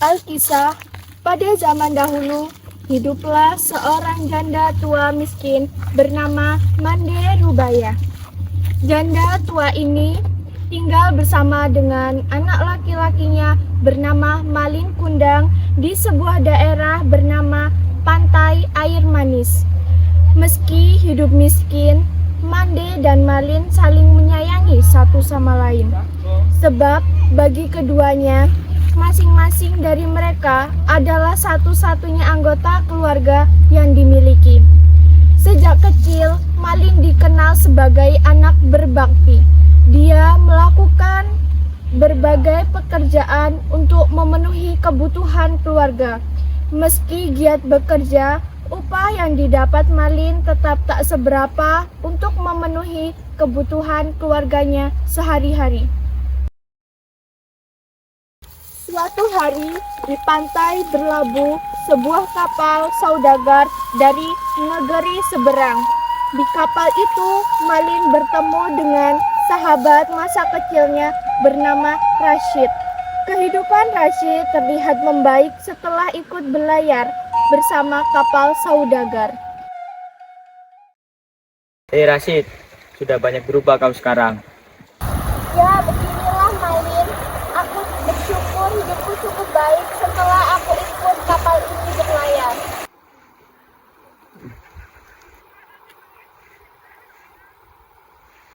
Alkisah, pada zaman dahulu, hiduplah seorang janda tua miskin bernama Mande Rubaya. Janda tua ini tinggal bersama dengan anak laki-lakinya bernama Malin Kundang di sebuah daerah bernama Pantai Air Manis. Meski hidup miskin, Mande dan Malin saling menyayangi satu sama lain. Sebab bagi keduanya, masing-masing dari mereka adalah satu-satunya anggota keluarga yang dimiliki. Sejak kecil, Malin dikenal sebagai anak berbakti. Dia melakukan berbagai pekerjaan untuk memenuhi kebutuhan keluarga. Meski giat bekerja, upah yang didapat Malin tetap tak seberapa untuk memenuhi kebutuhan keluarganya sehari-hari. Suatu hari, di pantai berlabuh sebuah kapal saudagar dari negeri seberang. Di kapal itu, Malin bertemu dengan sahabat masa kecilnya bernama Rashid. Kehidupan Rashid terlihat membaik setelah ikut berlayar bersama kapal saudagar. Rashid, sudah banyak berubah kau sekarang. Ya, beginilah Malin. Aku bersyukur hidupku cukup baik setelah aku ikut kapal ini berlayar.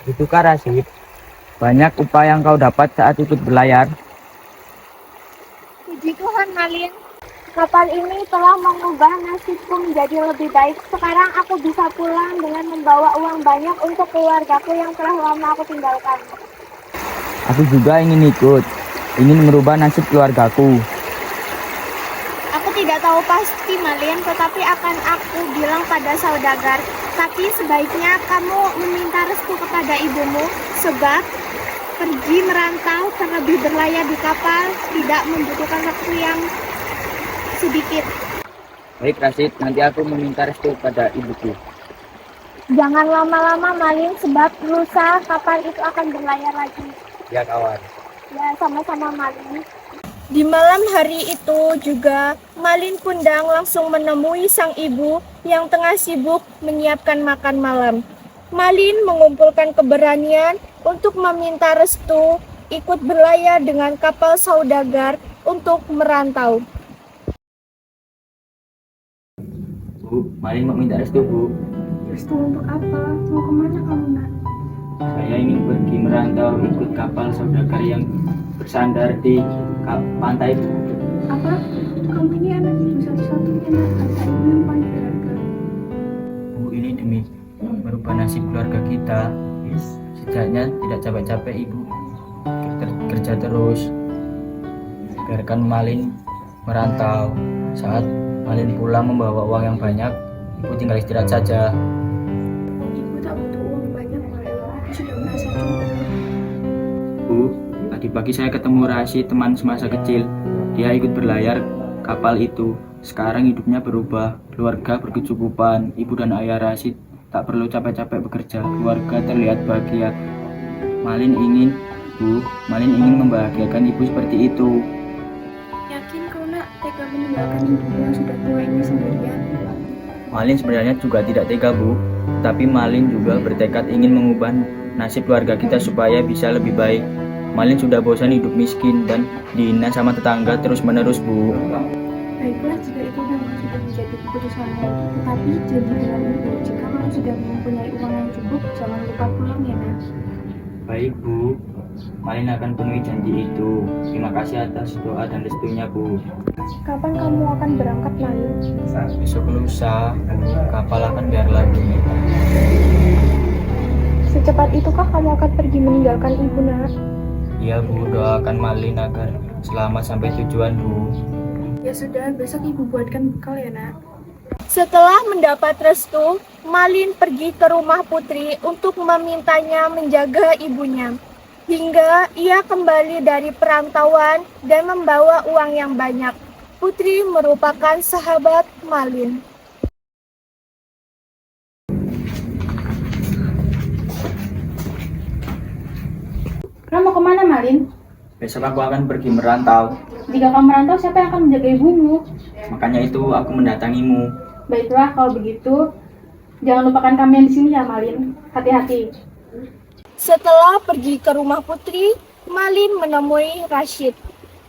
Itukah Rashid? Banyak upah yang kau dapat saat ikut berlayar. Puji Tuhan, Malin. Kapal ini telah mengubah nasibku menjadi lebih baik. Sekarang aku bisa pulang dengan membawa uang banyak untuk keluargaku yang telah lama aku tinggalkan. Aku juga ingin ikut, ingin merubah nasib keluargaku. Aku tidak tahu pasti, Malin, tetapi akan aku bilang pada saudagar. Tapi sebaiknya kamu meminta restu kepada ibumu, sebab pergi merantau terlebih berlayar di kapal tidak membutuhkan waktu yang sedikit. Baik Rashid, nanti aku meminta restu pada ibuku. Jangan lama-lama, Malin, sebab lusa kapal itu akan berlayar lagi. Ya kawan. Ya, sama-sama, Malin. Di malam hari itu juga, Malin Kundang langsung menemui sang ibu yang tengah sibuk menyiapkan makan malam. Malin mengumpulkan keberanian untuk meminta restu ikut berlayar dengan kapal saudagar untuk merantau. Bu, Malin mau minta restu, Bu. Restu untuk apa? Mau kemana kamu, Nak? Saya ingin pergi merantau ikut kapal saudagar yang bersandar di pantai, Bu. Apa? Kamu ini anak ibu satu-satunya, Nak. Anak ibu yang paling berharga. Bu, ini demi merubah nasib keluarga kita. Setidaknya tidak capek-capek Ibu kerja terus. Biarkan Malin merantau. Saat Malin pulang membawa uang yang banyak, Ibu tinggal istirahat saja. Ibu tak butuh uang banyak, Malin. Aku sudah merasa cukup. Bu, tadi pagi saya ketemu Rashid, teman semasa kecil. Dia ikut berlayar kapal itu. Sekarang hidupnya berubah, keluarga berkecukupan. Ibu dan ayah Rashid tak perlu capek-capek bekerja. Keluarga terlihat bahagia. Malin ingin membahagiakan ibu seperti itu. Yakin kau, Nak, tega meninggalkan ibumu yang sudah tua ini sendirian? Malin sebenarnya juga tidak tega, Bu. Tapi Malin juga bertekad ingin mengubah nasib keluarga kita supaya bisa lebih baik. Malin sudah bosan hidup miskin dan dihina sama tetangga terus-menerus, Bu. Baiklah, jika itu memang sudah menjadi keputusanmu. Tetapi janji dengan ibu, jika kamu sudah mempunyai uang yang cukup, jangan lupa pulang ya, Nak. Baik, Bu. Malin akan penuhi janji itu. Terima kasih atas doa dan restunya, Bu. Kapan kamu akan berangkat, Malin? Besok lusa, kapal akan biar lagi. Secepat itukah kamu akan pergi meninggalkan ibu, Nak? Iya, Bu. Doakan Malin agar selamat sampai tujuan, Bu. Ya sudah, besok ibu buatkan bekal ya, Nak. Setelah mendapat restu, Malin pergi ke rumah Putri untuk memintanya menjaga ibunya. Hingga ia kembali dari perantauan dan membawa uang yang banyak. Putri merupakan sahabat Malin. Kamu mau kemana, Malin? Besok aku akan pergi merantau. Jika kamu merantau, siapa yang akan menjaga ibumu? Makanya itu aku mendatangimu. Baiklah, kalau begitu, jangan lupakan kami yang di sini ya, Malin. Hati-hati. Setelah pergi ke rumah Putri, Malin menemui Rashid.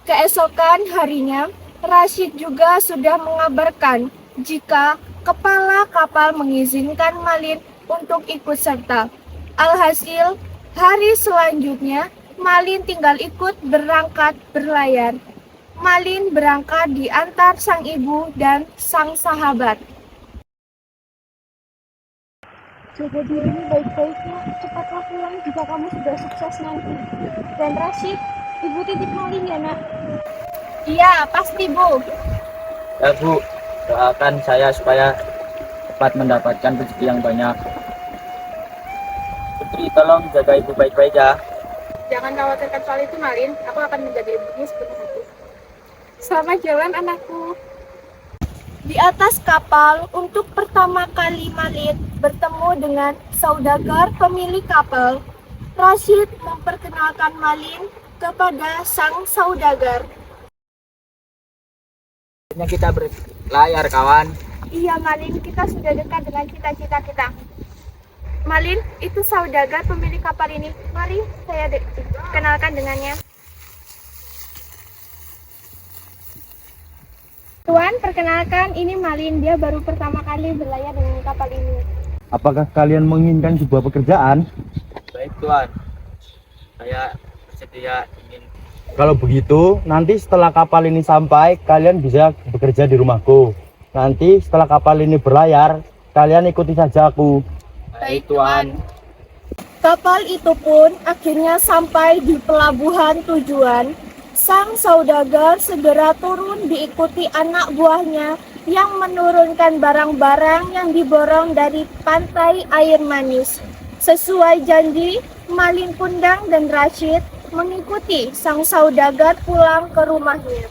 Keesokan harinya, Rashid juga sudah mengabarkan jika kepala kapal mengizinkan Malin untuk ikut serta. Alhasil, hari selanjutnya, Malin tinggal ikut berangkat berlayar. Malin berangkat diantar sang ibu dan sang sahabat. Jaga dirimu baik-baik ya, cepatlah pulang jika kamu sudah sukses nanti. Dan Rashid, ibu titip Malin ya nak? Iya, pasti bu. Ya Bu, doakan saya supaya cepat mendapatkan rezeki yang banyak. Putri, tolong jaga ibu baik-baik ya. Jangan khawatirkan soal itu, Malin. Aku akan menjaga ibumu sepenuh hati. Selamat jalan anakku. Di atas kapal, untuk pertama kali Malin bertemu dengan saudagar pemilik kapal. Rashid memperkenalkan Malin kepada sang saudagar. Akhirnya kita berlayar, kawan. Iya Malin, kita sudah dekat dengan cita-cita kita. Malin, itu saudagar pemilik kapal ini. Mari saya kenalkan dengannya. Tuan, perkenalkan ini Malin. Dia baru pertama kali berlayar dengan kapal ini. Apakah kalian menginginkan sebuah pekerjaan? Baik Tuan, saya bersedia ingin. Kalau begitu, nanti setelah kapal ini sampai, kalian bisa bekerja di rumahku. Nanti setelah kapal ini berlayar, kalian ikuti saja aku. Baik Tuan. Kapal itu pun akhirnya sampai di pelabuhan tujuan. Sang saudagar segera turun diikuti anak buahnya yang menurunkan barang-barang yang diborong dari pantai air manis. Sesuai janji, Malin Kundang dan Rashid mengikuti sang saudagar pulang ke rumahnya.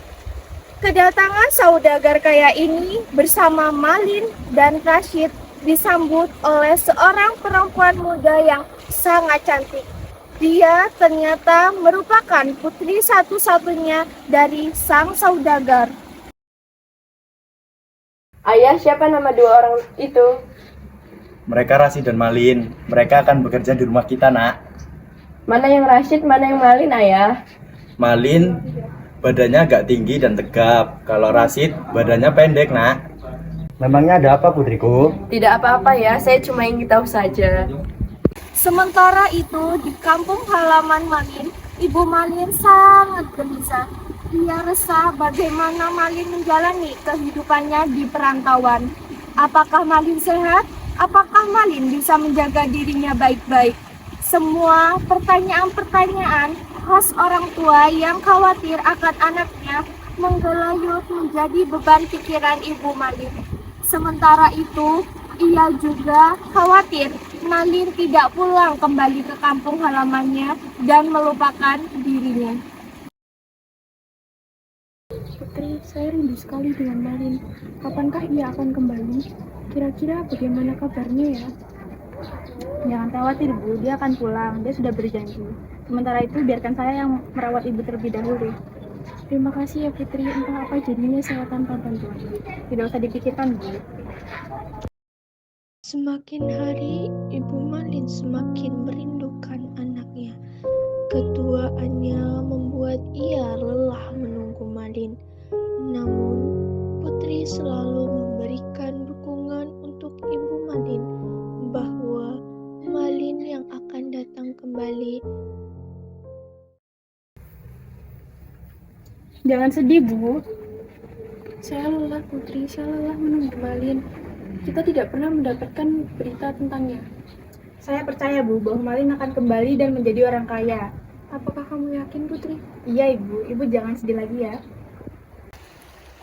Kedatangan saudagar kaya ini bersama Malin dan Rashid disambut oleh seorang perempuan muda yang sangat cantik. Dia ternyata merupakan putri satu-satunya dari sang saudagar. Ayah, siapa nama dua orang itu? Mereka Rashid dan Malin. Mereka akan bekerja di rumah kita, nak. Mana yang Rashid, mana yang Malin, ayah? Malin badannya agak tinggi dan tegap. Kalau Rashid badannya pendek, nak. Memangnya ada apa, putriku? Tidak apa-apa ya, saya cuma ingin tahu saja. Sementara itu, di kampung halaman Malin, Ibu Malin sangat gelisah. Ia resah bagaimana Malin menjalani kehidupannya di perantauan. Apakah Malin sehat? Apakah Malin bisa menjaga dirinya baik-baik? Semua pertanyaan-pertanyaan khas orang tua yang khawatir akan anaknya menggelayut menjadi beban pikiran Ibu Malin. Sementara itu, ia juga khawatir Malin tidak pulang kembali ke kampung halamannya dan melupakan dirinya. Putri, saya rindu sekali dengan Malin. Kapankah ia akan kembali? Kira-kira bagaimana kabarnya ya? Jangan khawatir, Bu. Dia akan pulang. Dia sudah berjanji. Sementara itu, biarkan saya yang merawat ibu terlebih dahulu. Terima kasih ya, Putri. Entah apa jadinya saya tanpa bantuan. Tidak usah dipikirkan, Bu. Semakin hari, Ibu Malin semakin merindukan anaknya. Ketuaannya membuat ia lelah menunggu Malin. Namun, Putri selalu memberikan dukungan untuk Ibu Malin bahwa Malin yang akan datang kembali. Jangan sedih, Bu. Saya lelah, Putri. Saya lelah menunggu Malin. Kita tidak pernah mendapatkan berita tentangnya. Saya percaya, Bu, bahwa Malin akan kembali dan menjadi orang kaya. Apakah kamu yakin, Putri? Iya, Ibu. Ibu jangan sedih lagi ya.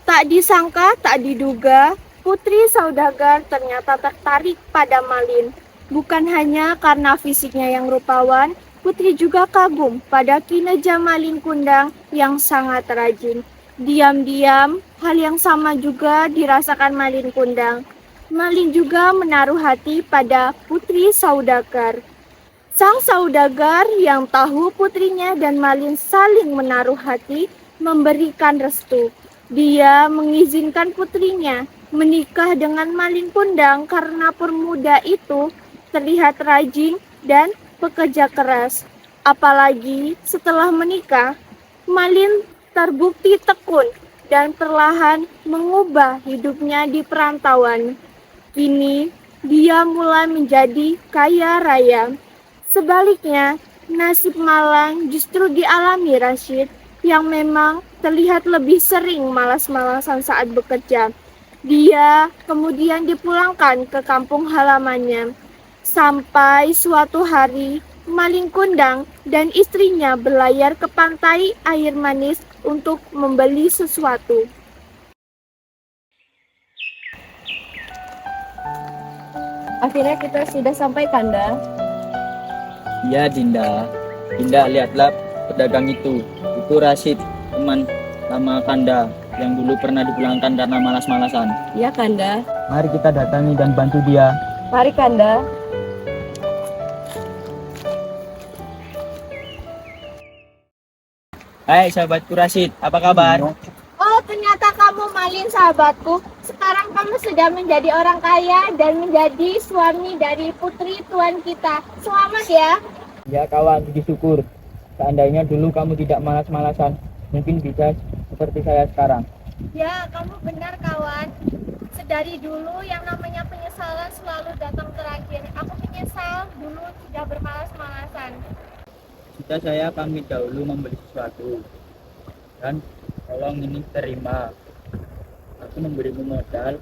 Tak disangka, tak diduga, putri saudagar ternyata tertarik pada Malin. Bukan hanya karena fisiknya yang rupawan, Putri juga kagum pada kinerja Malin Kundang yang sangat rajin. Diam-diam, hal yang sama juga dirasakan Malin Kundang. Malin juga menaruh hati pada putri saudagar. Sang saudagar yang tahu putrinya dan Malin saling menaruh hati memberikan restu. Dia mengizinkan putrinya menikah dengan Malin Kundang karena pemuda itu terlihat rajin dan pekerja keras. Apalagi setelah menikah, Malin terbukti tekun dan perlahan mengubah hidupnya di perantauan. Kini dia mulai menjadi kaya raya. Sebaliknya, nasib malang justru dialami Rashid yang memang terlihat lebih sering malas-malasan saat bekerja. Dia kemudian dipulangkan ke kampung halamannya. Sampai suatu hari, Malin Kundang dan istrinya berlayar ke pantai air manis untuk membeli sesuatu. Akhirnya kita sudah sampai, Kanda. Iya Dinda. Dinda, lihatlah pedagang itu. Itu Rashid, teman lama Kanda yang dulu pernah dipulangkan karena malas-malasan. Ya, Kanda. Mari kita datangi dan bantu dia. Mari, Kanda. Hai sahabatku Rashid, apa kabar? Oh, ternyata kamu Malin, sahabatku. Sekarang kamu sudah menjadi orang kaya dan menjadi suami dari putri tuan kita. Selamat ya. Ya kawan, puji syukur. Seandainya dulu kamu tidak malas-malasan, mungkin bisa seperti saya sekarang. Ya, kamu benar kawan. Sedari dulu yang namanya penyesalan selalu datang terakhir. Aku menyesal dulu sudah bermalas-malasan. Jika saya kami dahulu membeli sesuatu dan tolong ini terima. Aku memberimu modal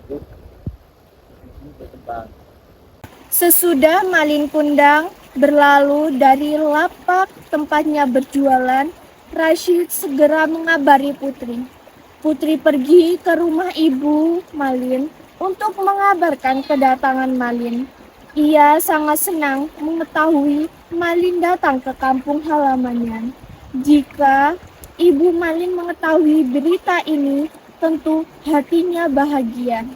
untuk bisnismu berkembang. Sesudah Malin Kundang berlalu dari lapak tempatnya berjualan, Rashid segera mengabari Putri. Putri pergi ke rumah ibu Malin untuk mengabarkan kedatangan Malin. Ia sangat senang mengetahui Malin datang ke kampung halamannya. Jika ibu Malin mengetahui berita ini, tentu hatinya bahagia.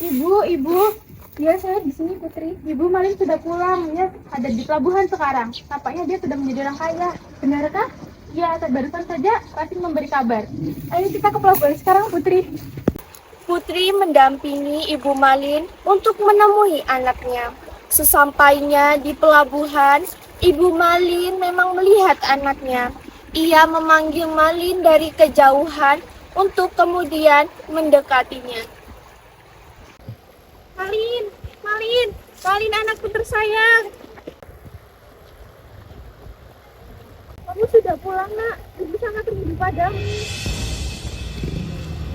Ibu, ya saya di sini Putri. Ibu Malin sudah pulang, ya ada di pelabuhan sekarang. Tampaknya dia sudah menjadi orang kaya. Benarkah? Ya, barusan saja Rashid memberi kabar. Ayo kita ke pelabuhan sekarang, Putri. Putri mendampingi ibu Malin untuk menemui anaknya. Sesampainya di pelabuhan, ibu Malin memang melihat anaknya. Ia memanggil Malin dari kejauhan untuk kemudian mendekatinya. Malin anakku tersayang. Kamu sudah pulang, Nak. Ibu sangat rindu padamu.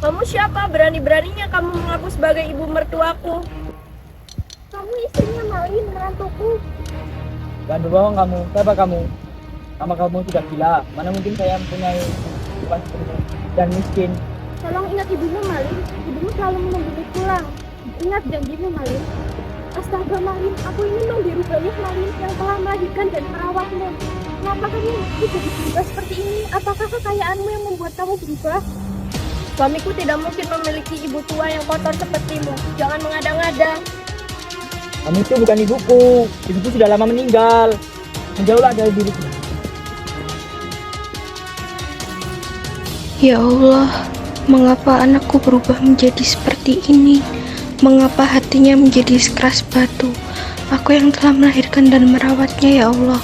Kamu siapa? Berani-beraninya kamu mengaku sebagai ibu mertuaku. Kamu istrinya Malin, menantuku. Jangan berbohong kamu, siapa kamu? Nama kamu sudah gila, mana mungkin saya mempunyai tuan dan miskin. Tolong ingat ibumu, Malin. Ibumu selalu menunggu pulang. Ingat janjimu, Malin. Astaga, Malin, aku ini membiru banyak Malin yang telah melahirkan dan merawatmu. Kenapa kamu bisa berubah seperti ini? Apakah kekayaanmu yang membuat kamu berubah? Suamiku tidak mungkin memiliki ibu tua yang kotor sepertimu. Jangan mengada-ngada. Kamu itu bukan ibuku, ibuku sudah lama meninggal. Menjauhlah dari diriku. Ya Allah, mengapa anakku berubah menjadi seperti ini? Mengapa hatinya menjadi sekeras batu? Aku yang telah melahirkan dan merawatnya, ya Allah.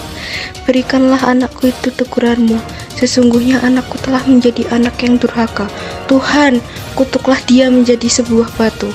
Berikanlah anakku itu teguranmu. Sesungguhnya anakku telah menjadi anak yang durhaka. Tuhan, kutuklah dia menjadi sebuah batu.